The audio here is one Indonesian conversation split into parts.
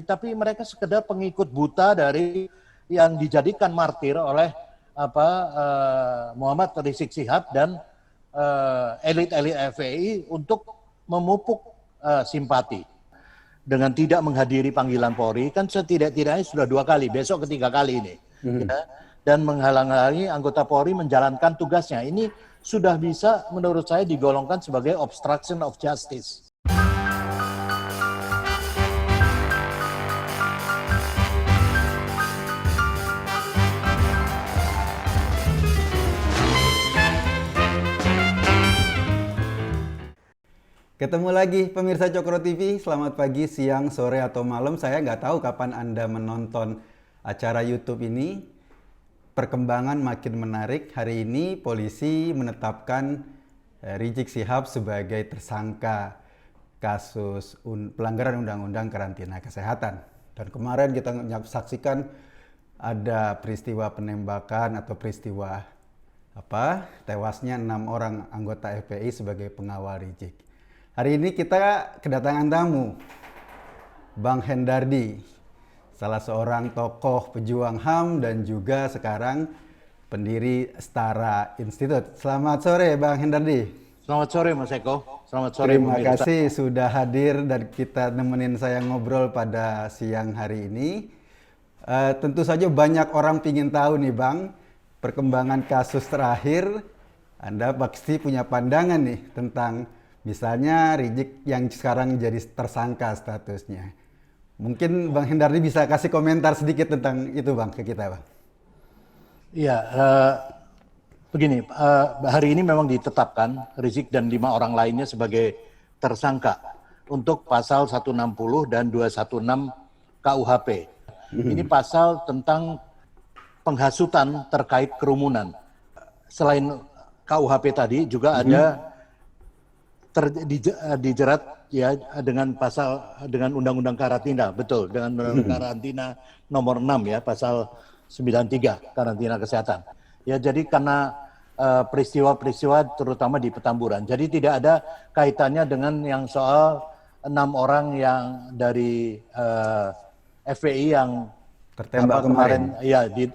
tapi mereka sekedar pengikut buta dari yang dijadikan martir oleh Muhammad Rizik Shihab dan elit-elit FPI untuk memupuk simpati dengan tidak menghadiri panggilan Polri, kan setidak-tidaknya sudah 2 kali, besok ketiga kali ini, ya, dan menghalang-halangi anggota Polri menjalankan tugasnya. Ini sudah bisa menurut saya digolongkan sebagai obstruction of justice. Ketemu lagi pemirsa Cokro TV, selamat pagi, siang, sore, atau malam. Saya nggak tahu kapan Anda menonton acara YouTube ini. Perkembangan makin menarik. Hari ini polisi menetapkan Rizik Shihab sebagai tersangka kasus pelanggaran Undang-Undang Karantina Kesehatan. Dan kemarin kita saksikan ada peristiwa penembakan atau peristiwa tewasnya 6 orang anggota FPI sebagai pengawal Rizik. Hari ini kita kedatangan tamu, Bang Hendardi, salah seorang tokoh pejuang HAM dan juga sekarang pendiri Setara Institute. Selamat sore Bang Hendardi. Selamat sore Mas Eko. Selamat sore. Terima kasih sudah hadir dan kita nemenin saya ngobrol pada siang hari ini. Tentu saja banyak orang ingin tahu nih Bang, perkembangan kasus terakhir. Anda pasti punya pandangan nih tentang misalnya Rizik yang sekarang jadi tersangka statusnya. Mungkin Bang Hendardi bisa kasih komentar sedikit tentang itu Bang ke kita Bang. Iya, begini, hari ini memang ditetapkan Rizik dan 5 orang lainnya sebagai tersangka untuk pasal 160 dan 216 KUHP. Ini pasal tentang penghasutan terkait kerumunan. Selain KUHP tadi juga ada dijerat ya dengan Undang-Undang Karantina, betul, dengan Undang-Undang Karantina nomor 6 ya, pasal 93 karantina kesehatan. Ya, jadi karena peristiwa-peristiwa terutama di Petamburan. Jadi tidak ada kaitannya dengan yang soal 6 orang yang dari FPI yang tertembak kemarin. Ya, di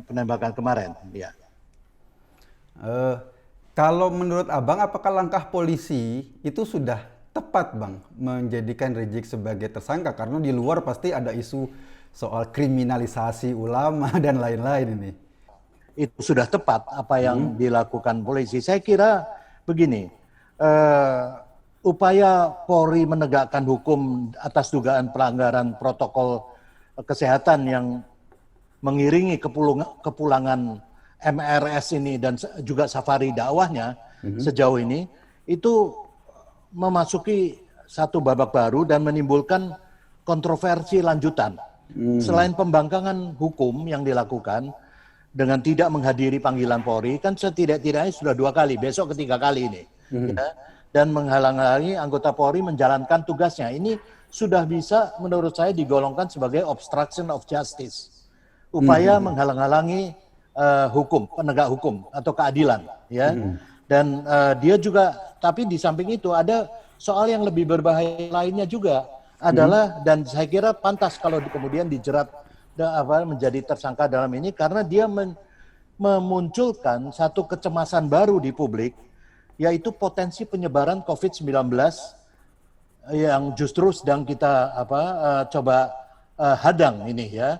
penembakan kemarin, ya. Kalau menurut Abang, apakah langkah polisi itu sudah tepat Bang menjadikan Rizik sebagai tersangka? Karena di luar pasti ada isu soal kriminalisasi ulama dan lain-lain ini. Itu sudah tepat apa yang dilakukan polisi. Saya kira begini, upaya Polri menegakkan hukum atas dugaan pelanggaran protokol kesehatan yang mengiringi kepulangan MRS ini dan juga safari dakwahnya sejauh ini itu memasuki satu babak baru dan menimbulkan kontroversi lanjutan. Selain pembangkangan hukum yang dilakukan dengan tidak menghadiri panggilan Polri, kan setidak-tidaknya sudah 2 kali, besok ketiga kali ini, ya, dan menghalang-halangi anggota Polri menjalankan tugasnya. Ini sudah bisa menurut saya digolongkan sebagai obstruction of justice, upaya menghalang-halangi hukum, penegak hukum atau keadilan, ya. Dan dia juga, tapi di samping itu ada soal yang lebih berbahaya lainnya juga adalah, dan saya kira pantas kalau kemudian dijerat menjadi tersangka dalam ini karena dia memunculkan satu kecemasan baru di publik, yaitu potensi penyebaran COVID-19 yang justru sedang kita coba hadang ini ya,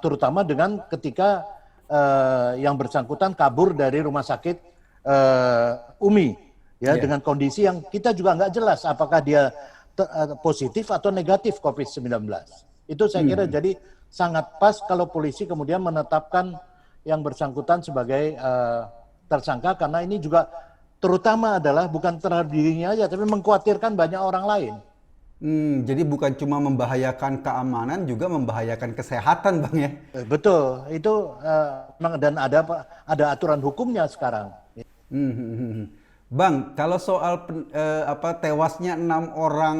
terutama dengan ketika yang bersangkutan kabur dari rumah sakit UMI ya, dengan kondisi yang kita juga nggak jelas apakah dia positif atau negatif COVID-19. Itu saya kira jadi sangat pas kalau polisi kemudian menetapkan yang bersangkutan sebagai tersangka, karena ini juga terutama adalah bukan terhadap dirinya aja tapi mengkhawatirkan banyak orang lain. Jadi bukan cuma membahayakan keamanan, juga membahayakan kesehatan Bang ya? Betul, itu dan ada aturan hukumnya sekarang. Bang, kalau soal tewasnya 6 orang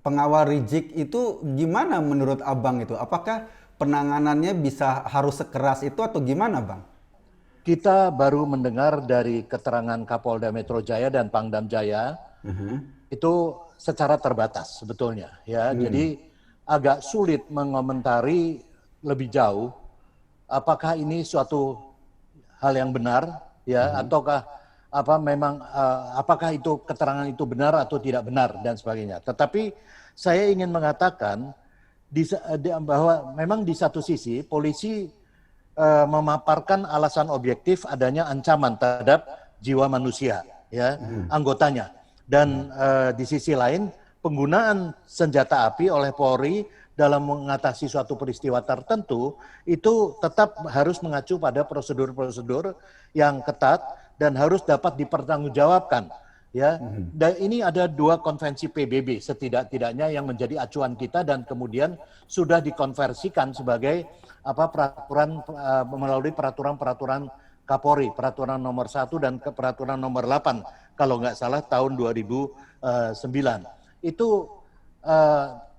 pengawal Rizik itu gimana menurut Abang itu? Apakah penanganannya harus sekeras itu atau gimana Bang? Kita baru mendengar dari keterangan Kapolda Metro Jaya dan Pangdam Jaya, itu secara terbatas sebetulnya ya. Jadi agak sulit mengomentari lebih jauh apakah ini suatu hal yang benar ya ataukah apakah itu keterangan itu benar atau tidak benar dan sebagainya. Tetapi saya ingin mengatakan bahwa memang di satu sisi polisi memaparkan alasan objektif adanya ancaman terhadap jiwa manusia ya anggotanya, dan di sisi lain penggunaan senjata api oleh Polri dalam mengatasi suatu peristiwa tertentu itu tetap harus mengacu pada prosedur-prosedur yang ketat dan harus dapat dipertanggungjawabkan ya. Dan ini ada 2 konvensi PBB setidak-tidaknya yang menjadi acuan kita dan kemudian sudah dikonversikan sebagai peraturan melalui peraturan-peraturan Kapolri, peraturan nomor 1 dan peraturan nomor 8 kalau nggak salah tahun 2009. Itu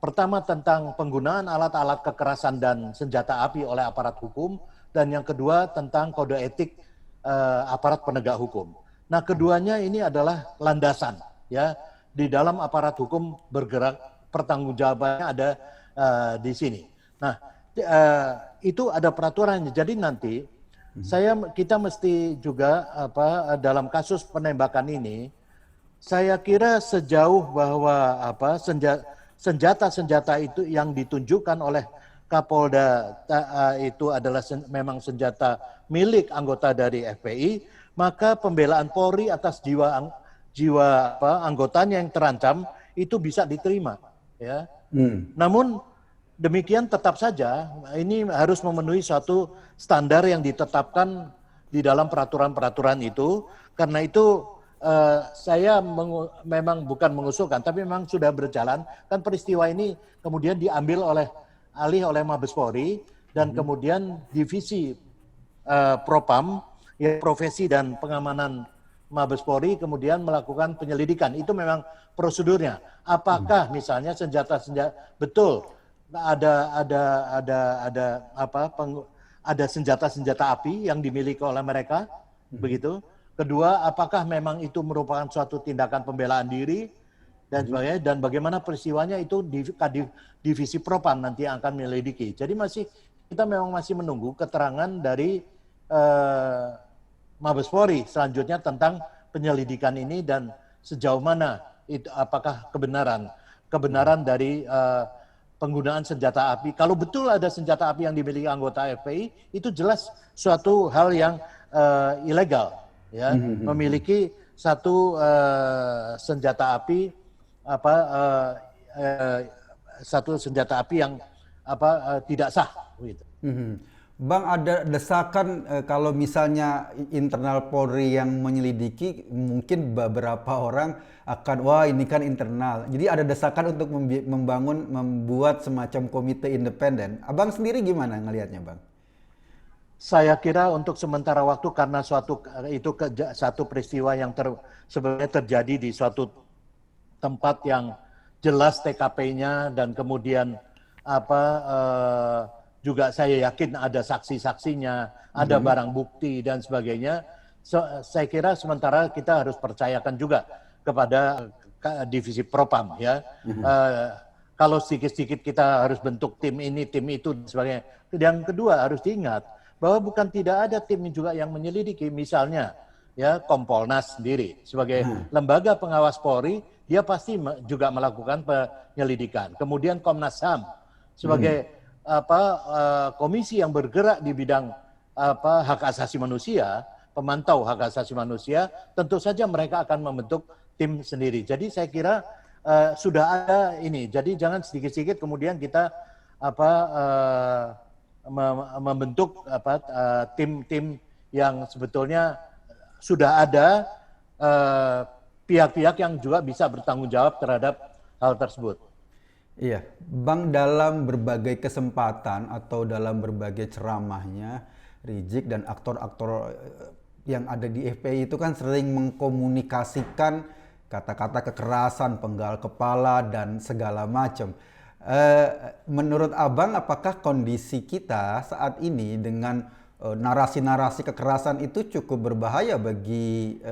pertama tentang penggunaan alat-alat kekerasan dan senjata api oleh aparat hukum, dan yang kedua tentang kode etik aparat penegak hukum. Nah, keduanya ini adalah landasan ya di dalam aparat hukum bergerak, pertanggungjawabannya ada di sini. Nah, itu ada peraturannya. Jadi nanti kita mesti juga dalam kasus penembakan ini, saya kira sejauh bahwa senjata-senjata itu yang ditunjukkan oleh Kapolda itu adalah memang senjata milik anggota dari FPI, maka pembelaan Polri atas jiwa anggotanya yang terancam itu bisa diterima ya. Namun demikian tetap saja ini harus memenuhi suatu standar yang ditetapkan di dalam peraturan-peraturan itu. Karena itu saya memang bukan mengusulkan, tapi memang sudah berjalan kan peristiwa ini kemudian diambil alih oleh Mabes Polri dan kemudian divisi Propam ya, profesi dan pengamanan Mabes Polri kemudian melakukan penyelidikan. Itu memang prosedurnya. Apakah misalnya senjata-senjata betul ada senjata-senjata api yang dimiliki oleh mereka begitu. Kedua, apakah memang itu merupakan suatu tindakan pembelaan diri dan sebagainya, dan bagaimana peristiwanya itu divisi Propam nanti yang akan menyelidiki. Jadi kita memang masih menunggu keterangan dari Mabes Polri selanjutnya tentang penyelidikan ini dan sejauh mana itu, apakah kebenaran dari penggunaan senjata api. Kalau betul ada senjata api yang dimiliki anggota FPI, itu jelas suatu hal yang ilegal. Ya, memiliki satu senjata api satu senjata api yang tidak sah gitu. Bang, ada desakan kalau misalnya internal Polri yang menyelidiki, mungkin beberapa orang akan wah ini kan internal. Jadi ada desakan untuk membuat semacam komite independen. Abang sendiri gimana ngelihatnya, Bang? Saya kira untuk sementara waktu karena satu peristiwa yang sebenarnya terjadi di suatu tempat yang jelas TKP-nya dan kemudian juga saya yakin ada saksi-saksinya, ada barang bukti dan sebagainya. Saya kira sementara kita harus percayakan juga kepada divisi Propam ya. Kalau sedikit-sedikit kita harus bentuk tim ini, tim itu dan sebagainya. Yang kedua harus diingat bahwa bukan tidak ada tim juga yang menyelidiki, misalnya ya Kompolnas sendiri sebagai lembaga pengawas Polri, dia pasti juga melakukan penyelidikan. Kemudian Komnas HAM sebagai komisi yang bergerak di bidang hak asasi manusia, pemantau hak asasi manusia, tentu saja mereka akan membentuk tim sendiri. Jadi saya kira sudah ada ini. Jadi jangan sedikit-sedikit kemudian kita membentuk tim-tim yang sebetulnya sudah ada pihak-pihak yang juga bisa bertanggung jawab terhadap hal tersebut. Iya, Bang, dalam berbagai kesempatan atau dalam berbagai ceramahnya, Rizik dan aktor-aktor yang ada di FPI itu kan sering mengkomunikasikan kata-kata kekerasan, penggal kepala, dan segala macam. Menurut Abang, apakah kondisi kita saat ini dengan narasi-narasi kekerasan itu cukup berbahaya bagi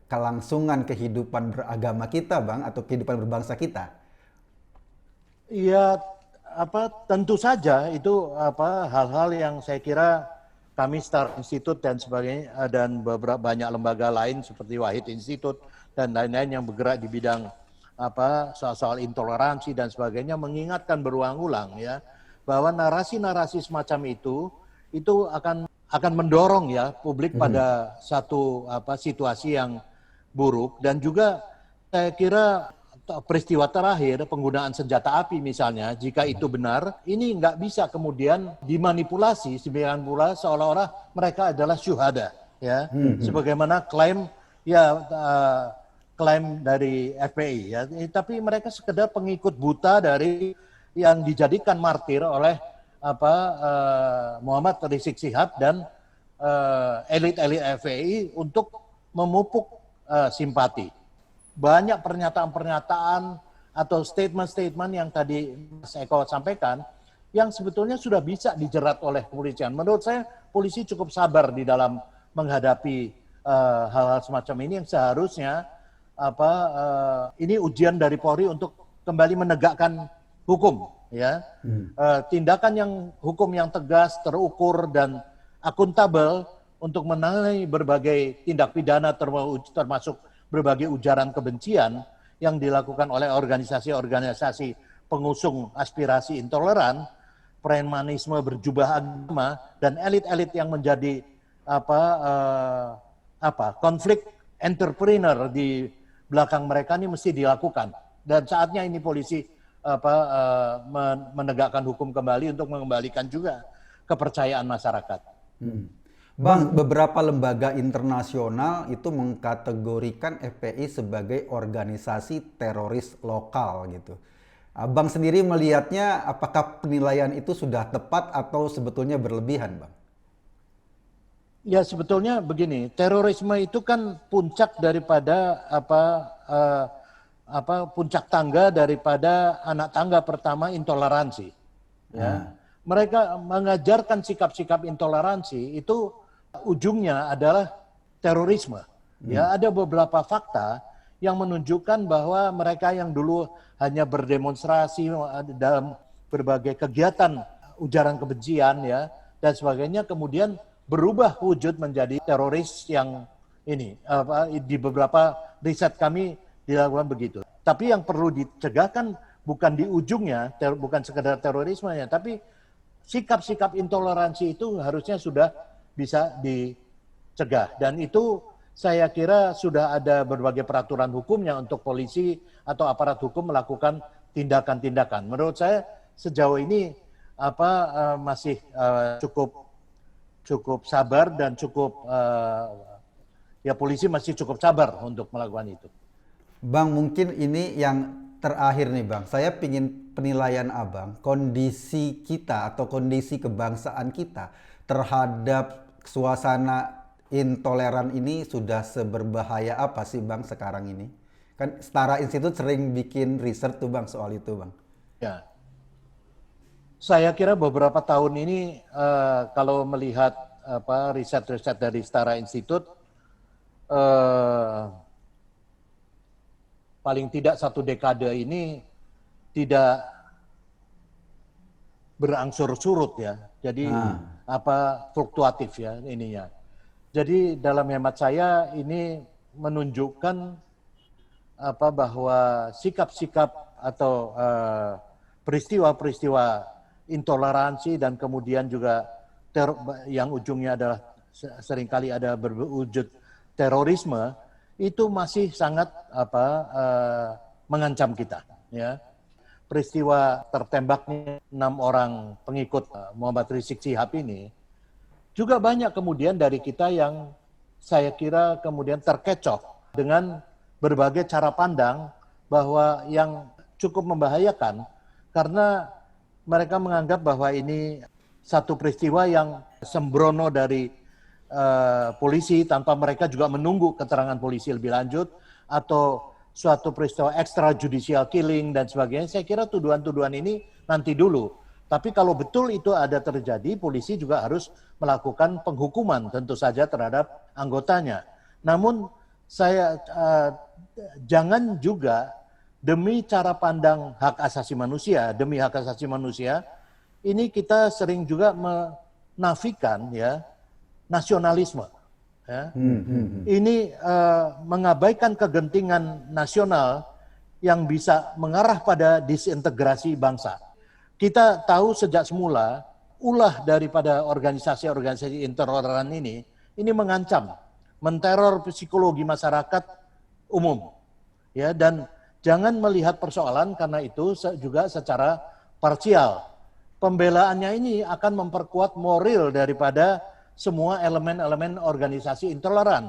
kelangsungan kehidupan beragama kita, Bang, atau kehidupan berbangsa kita? Iya, tentu saja itu hal-hal yang saya kira kami Star Institute dan sebagainya dan beberapa banyak lembaga lain seperti Wahid Institute dan lain-lain yang bergerak di bidang soal intoleransi dan sebagainya mengingatkan berulang-ulang ya bahwa narasi-narasi semacam itu akan mendorong ya publik pada satu situasi yang buruk. Dan juga saya kira peristiwa terakhir penggunaan senjata api misalnya, jika itu benar, ini nggak bisa kemudian dimanipulasi seolah-olah mereka adalah syuhada, ya, sebagaimana klaim dari FPI, ya, tapi mereka sekedar pengikut buta dari yang dijadikan martir oleh Muhammad Rizik Syihab dan elit-elit FPI untuk memupuk simpati. Banyak pernyataan-pernyataan atau statement-statement yang tadi Mas Eko sampaikan yang sebetulnya sudah bisa dijerat oleh kepolisian. Menurut saya polisi cukup sabar di dalam menghadapi hal-hal semacam ini yang seharusnya ini ujian dari Polri untuk kembali menegakkan hukum, ya. Tindakan hukum yang tegas, terukur dan akuntabel untuk menangani berbagai tindak pidana termasuk berbagai ujaran kebencian yang dilakukan oleh organisasi-organisasi pengusung aspirasi intoleran, premanisme berjubah agama, dan elit-elit yang menjadi konflik entrepreneur di belakang mereka ini mesti dilakukan. Dan saatnya ini polisi menegakkan hukum kembali untuk mengembalikan juga kepercayaan masyarakat. Bang, beberapa lembaga internasional itu mengkategorikan FPI sebagai organisasi teroris lokal gitu. Bang sendiri melihatnya apakah penilaian itu sudah tepat atau sebetulnya berlebihan, Bang? Ya sebetulnya begini, terorisme itu kan puncak daripada puncak tangga daripada anak tangga pertama intoleransi. Ya. Mereka mengajarkan sikap-sikap intoleransi itu ujungnya adalah terorisme. Ya, ada beberapa fakta yang menunjukkan bahwa mereka yang dulu hanya berdemonstrasi dalam berbagai kegiatan ujaran kebencian ya dan sebagainya kemudian berubah wujud menjadi teroris yang ini di beberapa riset kami dilakukan begitu. Tapi yang perlu dicegahkan bukan di ujungnya, bukan sekedar terorismenya, tapi sikap-sikap intoleransi itu harusnya sudah bisa dicegah. Dan itu saya kira sudah ada berbagai peraturan hukumnya untuk polisi atau aparat hukum melakukan tindakan-tindakan. Menurut saya sejauh ini masih cukup sabar dan polisi masih cukup sabar untuk melakukan itu. Bang, mungkin ini yang terakhir nih Bang, saya pingin penilaian Abang, kondisi kita atau kondisi kebangsaan kita terhadap suasana intoleran ini sudah seberbahaya apa sih Bang sekarang ini? Kan Setara Institute sering bikin riset tuh Bang soal itu Bang. Ya, saya kira beberapa tahun ini kalau melihat riset-riset dari Setara Institute, paling tidak 1 dekade ini tidak berangsur surut ya. Jadi fluktuatif ya ininya. Jadi dalam hemat saya ini menunjukkan bahwa sikap-sikap atau peristiwa-peristiwa intoleransi dan kemudian juga yang ujungnya adalah seringkali ada berwujud terorisme itu masih sangat mengancam kita ya. Peristiwa tertembaknya 6 orang pengikut Muhammad Rizik Syihab ini juga banyak kemudian dari kita yang saya kira kemudian terkecoh dengan berbagai cara pandang bahwa yang cukup membahayakan karena mereka menganggap bahwa ini satu peristiwa yang sembrono dari polisi tanpa mereka juga menunggu keterangan polisi lebih lanjut atau suatu peristiwa extrajudicial killing dan sebagainya. Saya kira tuduhan-tuduhan ini nanti dulu. Tapi kalau betul itu ada terjadi, polisi juga harus melakukan penghukuman tentu saja terhadap anggotanya. Namun saya jangan juga demi cara pandang hak asasi manusia, demi hak asasi manusia, ini kita sering juga menafikan ya nasionalisme. Ya. Ini mengabaikan kegentingan nasional yang bisa mengarah pada disintegrasi bangsa. Kita tahu sejak semula ulah daripada organisasi-organisasi intoleran ini mengancam, menteror psikologi masyarakat umum. Ya, dan jangan melihat persoalan karena itu juga secara parsial. Pembelaannya ini akan memperkuat moral daripada semua elemen-elemen organisasi intoleran.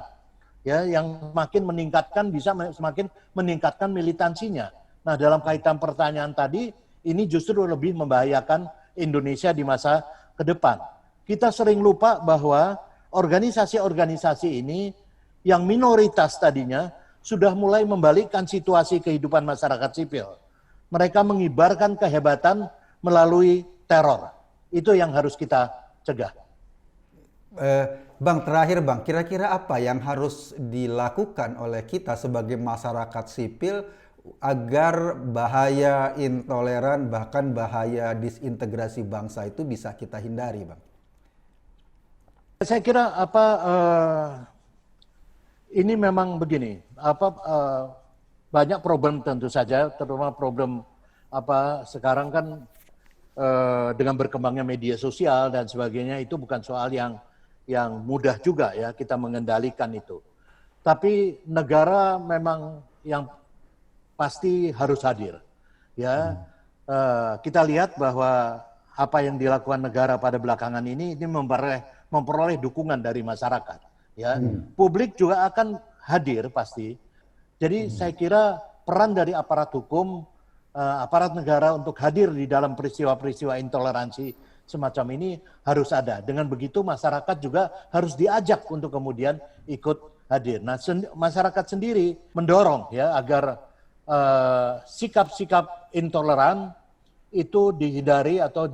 Ya, yang semakin meningkatkan bisa semakin meningkatkan militansinya. Nah, dalam kaitan pertanyaan tadi, ini justru lebih membahayakan Indonesia di masa ke depan. Kita sering lupa bahwa organisasi-organisasi ini yang minoritas tadinya sudah mulai membalikkan situasi kehidupan masyarakat sipil. Mereka mengibarkan kehebatan melalui teror. Itu yang harus kita cegah. Bang, terakhir Bang, kira-kira apa yang harus dilakukan oleh kita sebagai masyarakat sipil agar bahaya intoleran bahkan bahaya disintegrasi bangsa itu bisa kita hindari, Bang? Saya kira ini memang begini, banyak problem tentu saja, terutama problem sekarang kan dengan berkembangnya media sosial dan sebagainya, itu bukan soal yang mudah juga ya kita mengendalikan itu. Tapi negara memang yang pasti harus hadir. Ya, kita lihat bahwa apa yang dilakukan negara pada belakangan ini memperoleh dukungan dari masyarakat. Ya, publik juga akan hadir pasti. Jadi saya kira peran dari aparat hukum, aparat negara untuk hadir di dalam peristiwa-peristiwa intoleransi semacam ini harus ada. Dengan begitu masyarakat juga harus diajak untuk kemudian ikut hadir. Nah, masyarakat sendiri mendorong ya agar sikap-sikap intoleran itu dihindari atau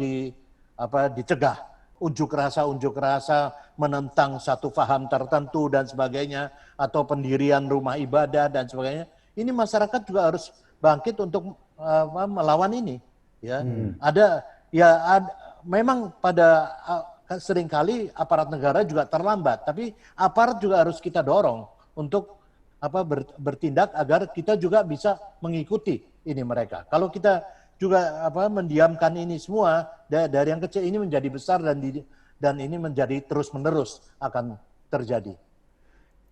dicegah. Unjuk rasa menentang satu paham tertentu dan sebagainya, atau pendirian rumah ibadah dan sebagainya. Ini masyarakat juga harus bangkit untuk melawan ini. Ya, memang pada seringkali aparat negara juga terlambat, tapi aparat juga harus kita dorong untuk bertindak agar kita juga bisa mengikuti ini mereka. Kalau kita juga mendiamkan ini semua, dari yang kecil ini menjadi besar dan ini menjadi terus-menerus akan terjadi.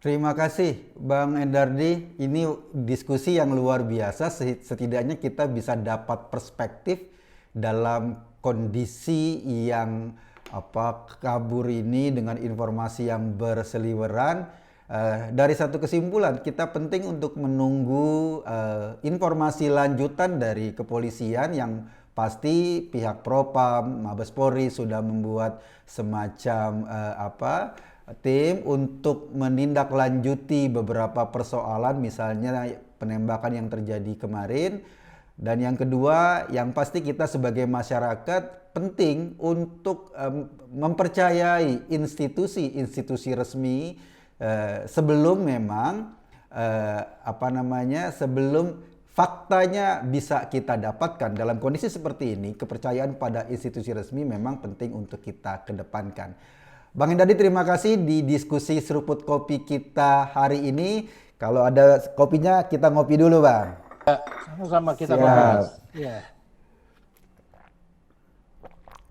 Terima kasih Bang Endardi, ini diskusi yang luar biasa, setidaknya kita bisa dapat perspektif dalam kondisi yang kabur ini dengan informasi yang berseliweran. Dari satu kesimpulan, kita penting untuk menunggu informasi lanjutan dari kepolisian yang pasti pihak Propam, Mabes Polri sudah membuat semacam tim untuk menindaklanjuti beberapa persoalan, misalnya penembakan yang terjadi kemarin. Dan yang kedua, yang pasti kita sebagai masyarakat penting untuk mempercayai institusi resmi sebelum memang sebelum faktanya bisa kita dapatkan. Dalam kondisi seperti ini, kepercayaan pada institusi resmi memang penting untuk kita kedepankan. Bang Endardi, terima kasih di diskusi seruput kopi kita hari ini. Kalau ada kopinya, kita ngopi dulu, Bang. Sama-sama kita bahas. Ya.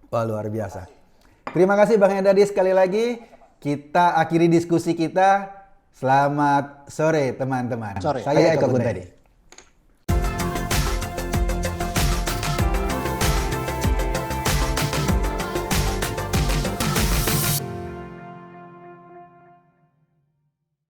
Wah, luar biasa. Terima kasih Bang Endardi sekali lagi. Kita akhiri diskusi kita. Selamat sore teman-teman. Sore. Saya Eka Kuntadi.